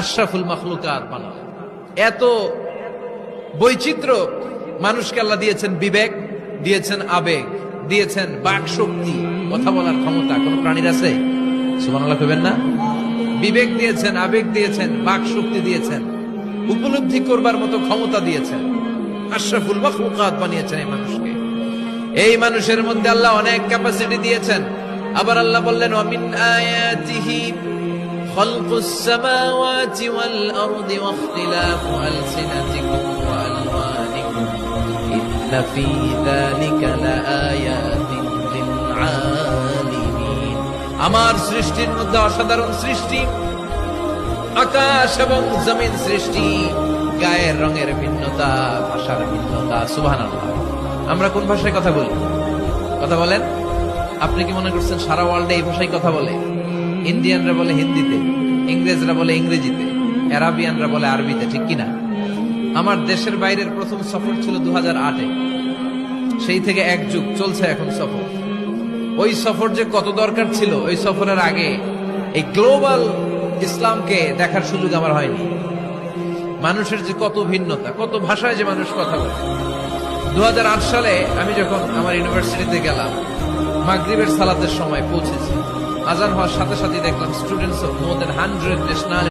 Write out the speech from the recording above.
আশরাফুল মাখলুকাত বানানো। এত বৈচিত্র্য মানুষকে আল্লাহ দিয়েছেন, বিবেক দিয়েছেন, আবেগ দিয়েছেন, বাক শক্তি, কথা বলার ক্ষমতা। কোন প্রাণীর আছে? সুবহানাল্লাহ কইবেন না? বিবেক দিয়েছেন, আবেগ দিয়েছেন, বাক শক্তি দিয়েছেন, উপলব্ধি করবার মতো ক্ষমতা দিয়েছেন। আশরাফুল মাখলুকাত বানিয়েছেন এই মানুষকে। এই মানুষের মধ্যে আল্লাহ অনেক ক্যাপাসিটি দিয়েছেন। আবার আল্লাহ বললেন, ওয়ামিন আয়াতিহি খালকুস সামাওয়াতি ওয়াল আরদি ওয়াখতিলাফু আলসিনাতিকুম ওয়া আলওয়ানিকুম ইন্না ফী যালিকা লাআয়াতিন লিল আলিমিন। আমার সৃষ্টির মধ্যে অসাধারণ সৃষ্টি, আকাশ এবং জমিন সৃষ্টি, গায়ের রঙের ভিন্নতা, ভাষার ভিন্নতা। সুবহানাল্লাহ। আমরা কোন ভাষায় কথা বলি? কথা বলেন। আপনি কি মনে করছেন সারা ওয়ার্ল্ডে এই ভাষায় কথা বলে? ইন্ডিয়ানরা বলে হিন্দিতে, ইংরেজরা বলে ইংরেজিতে, আরাবিয়ানরা বলে আরবিতে, ঠিক কিনা? আমার দেশের বাইরের প্রথম সফর ছিল 2008-এ। সেই থেকে এক যুগ চলছে এখন সফর। ওই সফর যে কত দরকার ছিল, ওই সফরের আগে এই গ্লোবাল ইসলামকে দেখার সুযোগ আমার হয়নি। মানুষের যে কত ভিন্নতা, কত ভাষায় যে মানুষ কথা বলে। 2008 সালে আমি যখন আমার ইউনিভার্সিটিতে গেলাম, মাগরিবের সালাতের সময় পৌঁছেছি। আজান হওয়ার সাথে সাথে দেখলাম students of more than 100 national